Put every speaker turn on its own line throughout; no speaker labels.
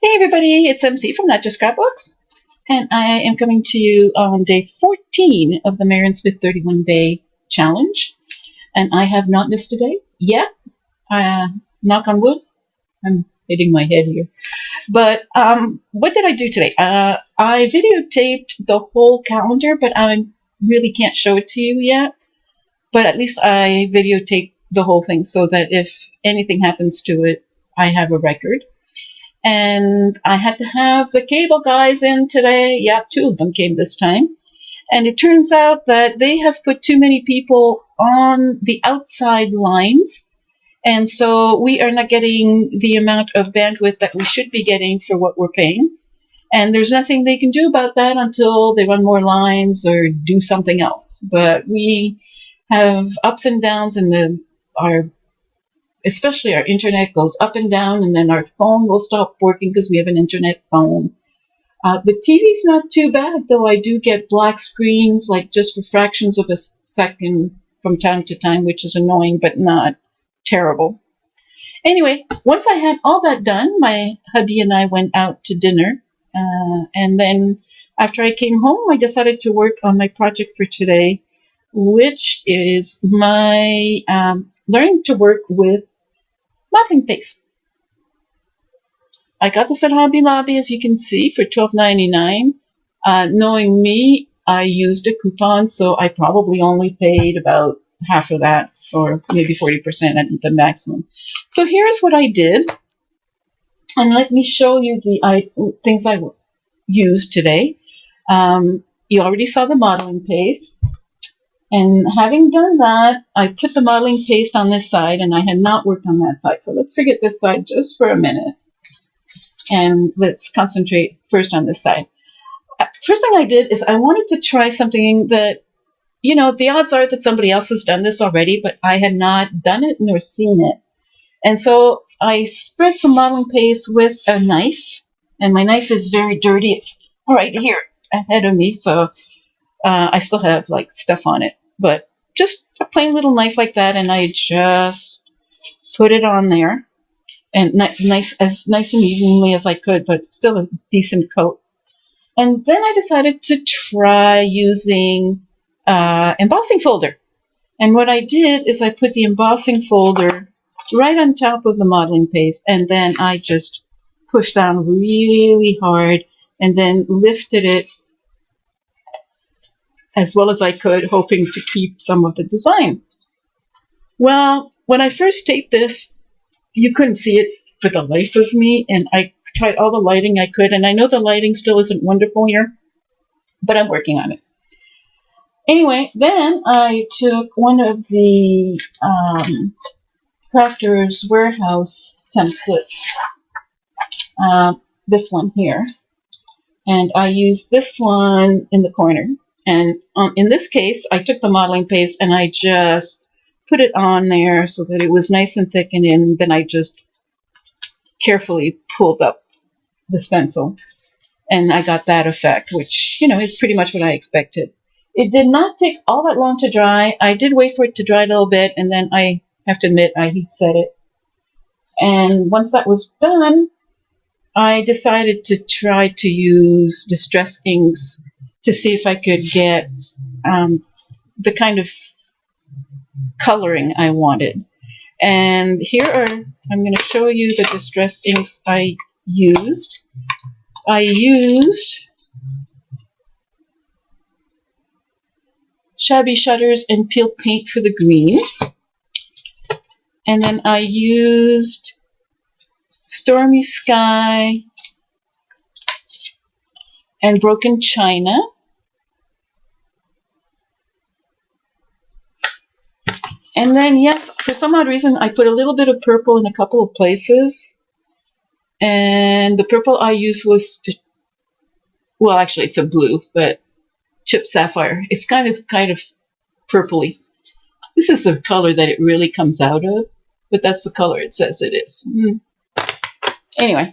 Hey everybody, it's MC from Not Just Scrapbooks, and I am coming to you on day 14 of the Marion Smith 31 Day Challenge, and I have not missed a day yet. Knock on wood. I'm hitting my head here. But what did I do today? I videotaped the whole calendar, but I really can't show it to you yet. But at least I videotaped the whole thing so that if anything happens to it, I have a record. And I had to have the cable guys in today. Yeah, two of them came this time. And it turns out that they have put too many people on the outside lines. And so we are not getting the amount of bandwidth that we should be getting for what we're paying. And there's nothing they can do about that until they run more lines or do something else. But we have ups and downs in especially our internet goes up and down, and then our phone will stop working because we have an internet phone. The TV's not too bad, though. I do get black screens, like just for fractions of a second from time to time, which is annoying, but not terrible. Anyway, once I had all that done, my hubby and I went out to dinner. And then after I came home, I decided to work on my project for today, which is my learning to work with modeling paste. I got this at Hobby Lobby, as you can see, for $12.99. Knowing me, I used a coupon, so I probably only paid about half of that, or maybe 40% at the maximum. So here's what I did, and let me show you the things I used today. You already saw the modeling paste. And having done that, I put the modeling paste on this side, and I had not worked on that side. So let's forget this side just for a minute. And let's concentrate first on this side. First thing I did is I wanted to try something that, the odds are that somebody else has done this already, but I had not done it nor seen it. And so I spread some modeling paste with a knife, and my knife is very dirty. It's right here ahead of me, so I still have stuff on it. But just a plain little knife like that, and I just put it on there, and nice and evenly as I could, but still a decent coat. And then I decided to try using embossing folder. And what I did is I put the embossing folder right on top of the modeling paste, and then I just pushed down really hard, and then lifted it as well as I could, hoping to keep some of the design. Well, when I first taped this, you couldn't see it for the life of me, and I tried all the lighting I could, and I know the lighting still isn't wonderful here, but I'm working on it. Anyway, then I took one of the Crafter's Warehouse templates, this one here, and I used this one in the corner. And in this case, I took the modeling paste and I just put it on there so that it was nice and thick, and then I just carefully pulled up the stencil, and I got that effect, which, is pretty much what I expected. It did not take all that long to dry. I did wait for it to dry a little bit, and then I have to admit I heat set it. And once that was done, I decided to try to use distress inks to see if I could get the kind of coloring I wanted. And I'm going to show you the distress inks I used. I used Shabby Shutters and Peel Paint for the green. And then I used Stormy Sky and Broken China. And then, yes, for some odd reason, I put a little bit of purple in a couple of places. And the purple I used was, well, actually, it's a blue, but Chip Sapphire. It's kind of purpley. This is the color that it really comes out of, but that's the color it says it is. Anyway.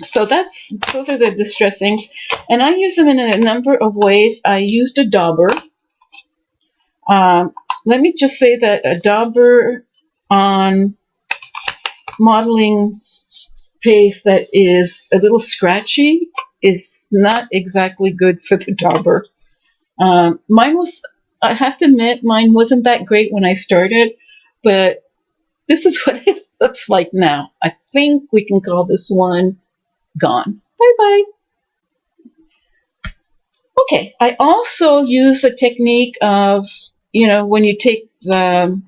So those are the distress inks, and I use them in a number of ways. I used a dauber. Let me just say that a dauber on modeling paste that is a little scratchy is not exactly good for the dauber. Mine was, I have to admit, mine wasn't that great when I started, but this is what it looks like now. I think we can call this one gone. Bye-bye. Okay, I also use the technique of, when you take the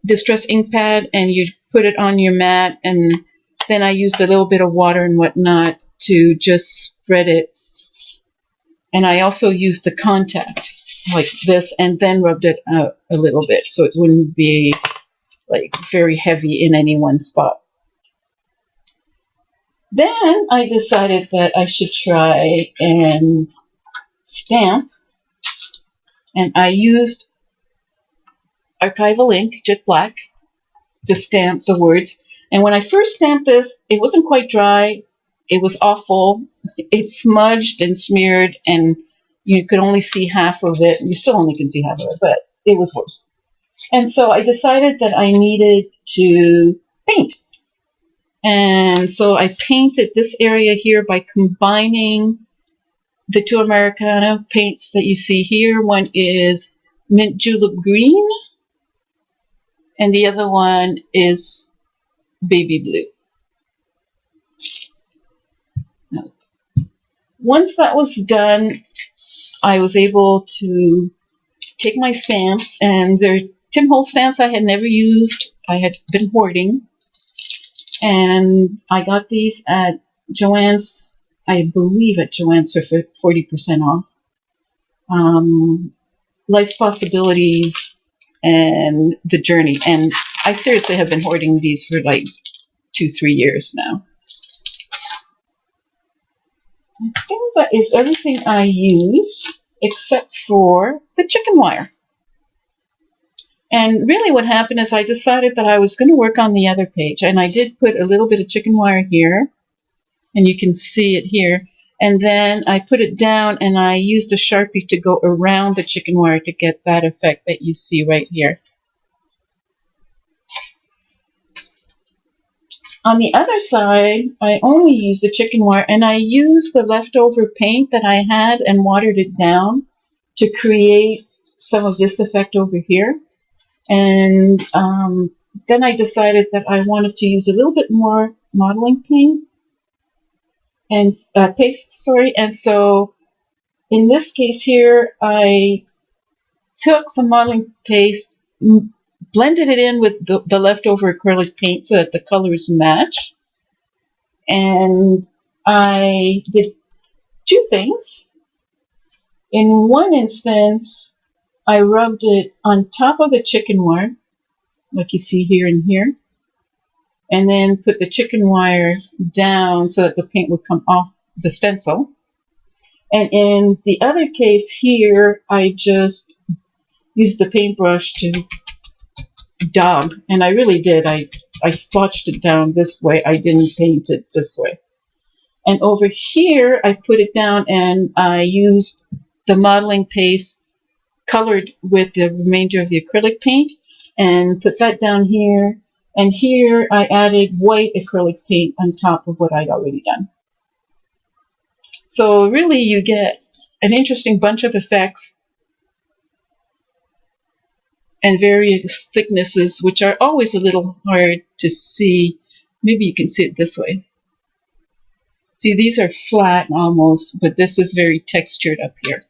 distress ink pad and you put it on your mat, and then I used a little bit of water and whatnot to just spread it. And I also used the contact like this and then rubbed it out a little bit so it wouldn't be like very heavy in any one spot. Then I decided that I should try and stamp, and I used archival ink, jet black, to stamp the words. And when I first stamped this, it wasn't quite dry. It was awful. It smudged and smeared, and you could only see half of it. You still only can see half of it, but it was worse. And so I decided that I needed to paint. And so I painted this area here by combining the two Americana paints that you see here. One is mint julep green, and the other one is baby blue. Now, once that was done, I was able to take my stamps, and they're Tim Holtz stamps I had never used. I had been hoarding. And I got these at Joann's, I believe at Joann's for 40% off. Life's Possibilities and The Journey. And I seriously have been hoarding these for like 2-3 years now. I think that is everything I use except for the chicken wire. And really what happened is I decided that I was going to work on the other page, and I did put a little bit of chicken wire here, and you can see it here. And then I put it down, and I used a Sharpie to go around the chicken wire to get that effect that you see right here. On the other side, I only used the chicken wire, and I used the leftover paint that I had and watered it down to create some of this effect over here. And then I decided that I wanted to use a little bit more modeling paint and paste, and so in this case here, I took some modeling paste, blended it in with the leftover acrylic paint so that the colors match, and I did two things. In one instance, I rubbed it on top of the chicken wire, like you see here and here, and then put the chicken wire down so that the paint would come off the stencil. And in the other case here, I just used the paintbrush to daub, and I really did. I splotched it down this way. I didn't paint it this way. And over here, I put it down, and I used the modeling paste colored with the remainder of the acrylic paint and put that down here. And here I added white acrylic paint on top of what I'd already done. So really you get an interesting bunch of effects and various thicknesses, which are always a little hard to see. Maybe you can see it this way. See, these are flat almost, but this is very textured up here.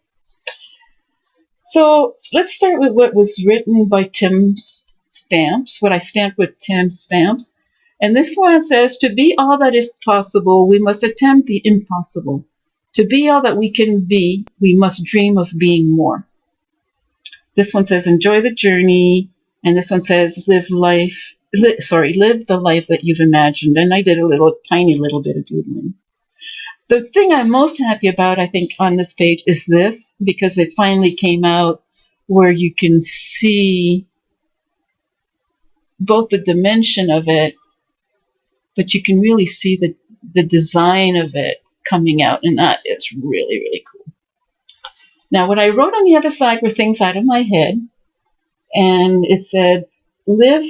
So let's start with what was written by Tim's stamps, what I stamped with Tim's stamps. And this one says, to be all that is possible, we must attempt the impossible. To be all that we can be, we must dream of being more. This one says, enjoy the journey. And this one says, live the life that you've imagined. And I did a tiny little bit of doodling. The thing I'm most happy about, I think, on this page is this, because it finally came out where you can see both the dimension of it, but you can really see the design of it coming out, and that is really, really cool. Now, what I wrote on the other side were things out of my head, and it said, live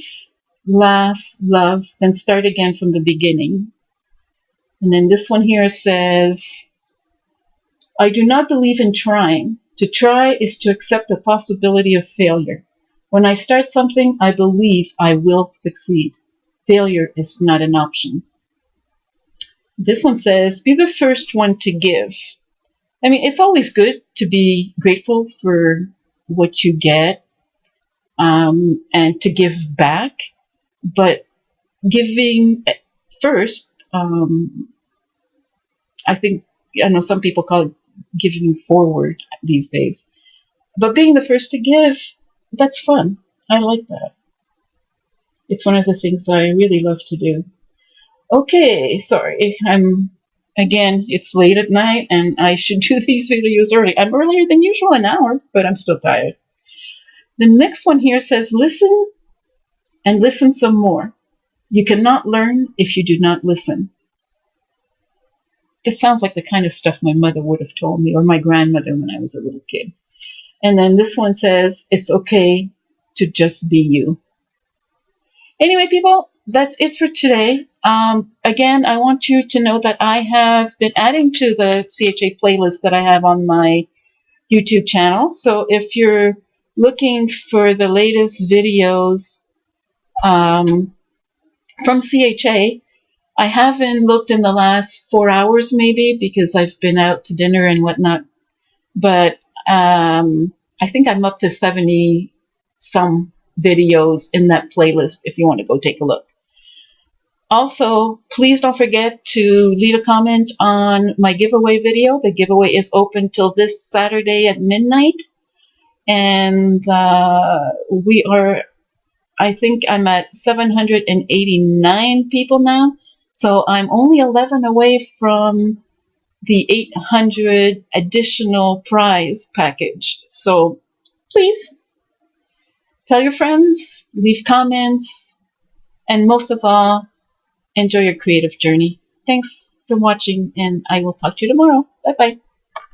laugh, love, then start again from the beginning. And then this one here says, I do not believe in trying. To try is to accept the possibility of failure. When I start something, I believe I will succeed. Failure is not an option. This one says, be the first one to give. I mean, it's always good to be grateful for what you get, and to give back, but giving first, I think, I know some people call it giving forward these days, but being the first to give, that's fun. I like that. It's one of the things I really love to do. Okay, sorry, again, it's late at night and I should do these videos early. I'm earlier than usual, an hour, but I'm still tired. The next one here says, listen and listen some more. You cannot learn if you do not listen. It sounds like the kind of stuff my mother would have told me, or my grandmother when I was a little kid. And then this one says, it's okay to just be you. Anyway, people, that's it for today. Again, I want you to know that I have been adding to the CHA playlist that I have on my YouTube channel. So if you're looking for the latest videos from CHA, I haven't looked in the last 4 hours maybe because I've been out to dinner and whatnot. But I think I'm up to 70 some videos in that playlist if you want to go take a look. Also, please don't forget to leave a comment on my giveaway video. The giveaway is open till this Saturday at midnight. And I think I'm at 789 people now. So I'm only 11 away from the 800 additional prize package. So please tell your friends, leave comments, and most of all, enjoy your creative journey. Thanks for watching, and I will talk to you tomorrow. Bye-bye.